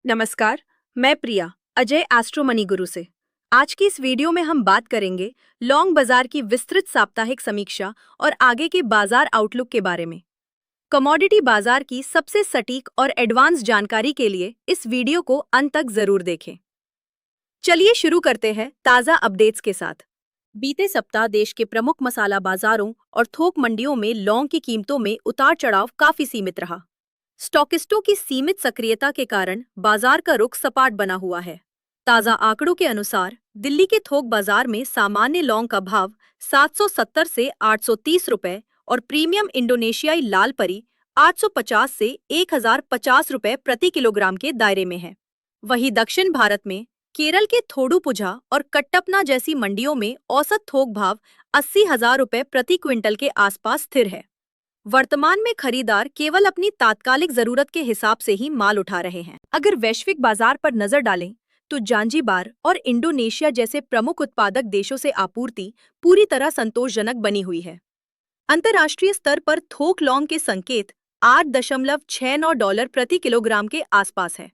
नमस्कार, मैं प्रिया Ajay astro money गुरु से। आज की इस वीडियो में हम बात करेंगे लौंग बाजार की विस्तृत साप्ताहिक समीक्षा और आगे के बाजार आउटलुक के बारे में। कमोडिटी बाजार की सबसे सटीक और एडवांस जानकारी के लिए इस वीडियो को अंत तक जरूर देखें। चलिए शुरू करते हैं ताज़ा अपडेट्स के साथ। बीते सप्ताह देश के प्रमुख मसाला बाजारों और थोक मंडियों में लौंग की कीमतों में उतार चढ़ाव काफी सीमित रहा। स्टॉकिस्टों की सीमित सक्रियता के कारण बाजार का रुख सपाट बना हुआ है। ताज़ा आंकड़ों के अनुसार दिल्ली के थोक बाजार में सामान्य लौंग का भाव 770 से 830 रुपए और प्रीमियम इंडोनेशियाई लाल परी 850 से 1050 रुपए प्रति किलोग्राम के दायरे में है। वहीं दक्षिण भारत में केरल के थोडुपुझा और कट्टपना जैसी मंडियों में औसत थोक भाव 80,000 रुपए प्रति क्विंटल के आसपास स्थिर है। वर्तमान में खरीदार केवल अपनी तात्कालिक जरूरत के हिसाब से ही माल उठा रहे हैं। अगर वैश्विक बाजार पर नजर डालें तो जांजीबार और इंडोनेशिया जैसे प्रमुख उत्पादक देशों से आपूर्ति पूरी तरह संतोषजनक बनी हुई है। अंतर्राष्ट्रीय स्तर पर थोक लौंग के संकेत $8.69 प्रति किलोग्राम के आसपास है।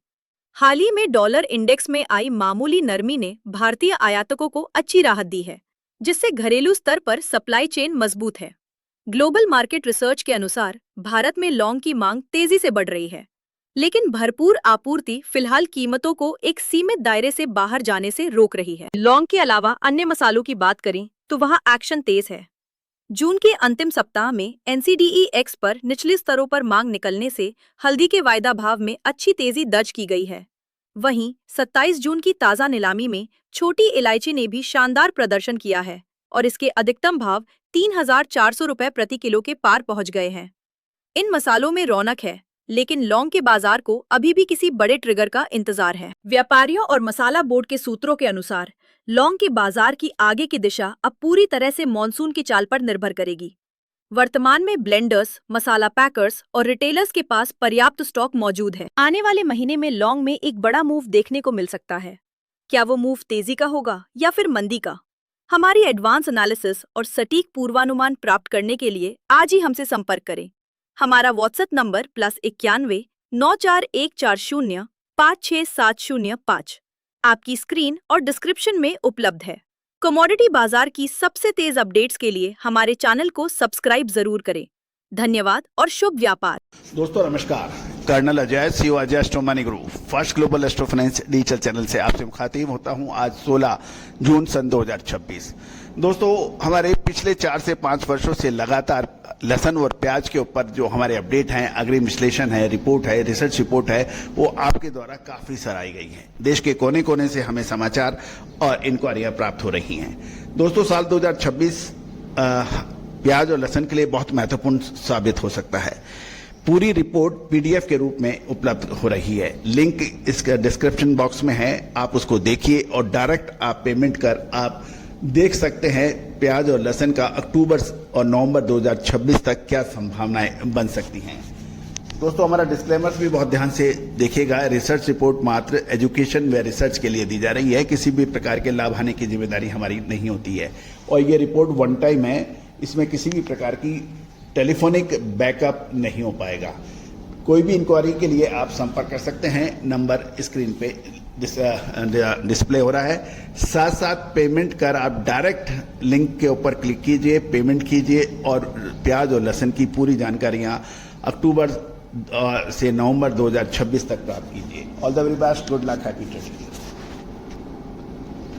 हाल ही में डॉलर इंडेक्स में आई मामूली नरमी ने भारतीय आयातकों को अच्छी राहत दी है, जिससे घरेलू स्तर पर सप्लाई चेन मजबूत है। ग्लोबल मार्केट रिसर्च के अनुसार भारत में लौंग की मांग तेजी से बढ़ रही है, लेकिन भरपूर आपूर्ति फिलहाल कीमतों को एक सीमित दायरे से बाहर जाने से रोक रही है। लौंग के अलावा अन्य मसालों की बात करें तो वहां एक्शन तेज है। जून के अंतिम सप्ताह में NCDEX पर निचले स्तरों पर मांग निकलने से हल्दी के वायदा भाव में अच्छी तेजी दर्ज की गई है। वहीं 27 जून की ताज़ा नीलामी में छोटी इलायची ने भी शानदार प्रदर्शन किया है और इसके अधिकतम भाव 3,400 रुपए प्रति किलो के पार पहुंच गए हैं। इन मसालों में रौनक है, लेकिन लौंग के बाजार को अभी भी किसी बड़े ट्रिगर का इंतजार है। व्यापारियों और मसाला बोर्ड के सूत्रों के अनुसार लौंग के बाजार की आगे की दिशा अब पूरी तरह से मॉनसून की चाल पर निर्भर करेगी। वर्तमान में ब्लेंडर्स, मसाला पैकर्स और रिटेलर्स के पास पर्याप्त स्टॉक मौजूद है। आने वाले महीने में लौंग में एक बड़ा मूव देखने को मिल सकता है। क्या वो मूव तेजी का होगा या फिर मंदी का? हमारी एडवांस एनालिसिस और सटीक पूर्वानुमान प्राप्त करने के लिए आज ही हमसे संपर्क करें। हमारा व्हाट्सएप नंबर +91 94140 56705 आपकी स्क्रीन और डिस्क्रिप्शन में उपलब्ध है। कमोडिटी बाजार की सबसे तेज अपडेट्स के लिए हमारे चैनल को सब्सक्राइब जरूर करें। धन्यवाद और शुभ व्यापार। दोस्तों नमस्कार, colonel Ajay CEO Ajay astro money Guru first global astro finance digital channel से आपसे मुखातिब होता हूं आज 16 जून सन 2026। दोस्तों हमारे पिछले 4 से 5 वर्षों से लगातार लहसुन और प्याज के ऊपर जो हमारे अपडेट हैं, अग्रिम विश्लेषण है, रिपोर्ट है, रिसर्च रिपोर्ट है, वो आपके द्वारा काफी सराही गई है। देश के कोने कोने से हमें समाचार और इंक्वायरियां प्राप्त हो रही हैं। दोस्तों साल 2026 प्याज और लहसुन के लिए बहुत महत्वपूर्ण साबित हो सकता है। पूरी रिपोर्ट PDF के रूप में उपलब्ध हो रही है। लिंक इसका डिस्क्रिप्शन बॉक्स में है, आप उसको देखिए और डायरेक्ट आप पेमेंट कर आप देख सकते हैं प्याज और लहसुन का अक्टूबर और नवंबर 2026 तक क्या संभावनाएं बन सकती हैं। दोस्तों हमारा डिस्क्लेमर्स भी बहुत ध्यान से देखिएगा। रिसर्च रिपोर्ट मात्र एजुकेशन व रिसर्च के लिए दी जा रही है, किसी भी प्रकार के लाभ हानि की जिम्मेदारी हमारी नहीं होती है और ये रिपोर्ट वन टाइम है, इसमें किसी भी प्रकार की टेलीफोनिक बैकअप नहीं हो पाएगा। कोई भी इंक्वायरी के लिए आप संपर्क कर सकते हैं, नंबर स्क्रीन पे डिस्प्ले हो रहा है। साथ साथ पेमेंट कर आप डायरेक्ट लिंक के ऊपर क्लिक कीजिए, पेमेंट कीजिए और प्याज और लहसुन की पूरी जानकारियां अक्टूबर से नवंबर 2026 तक प्राप्त कीजिए। All the very best, good luck, happy trading.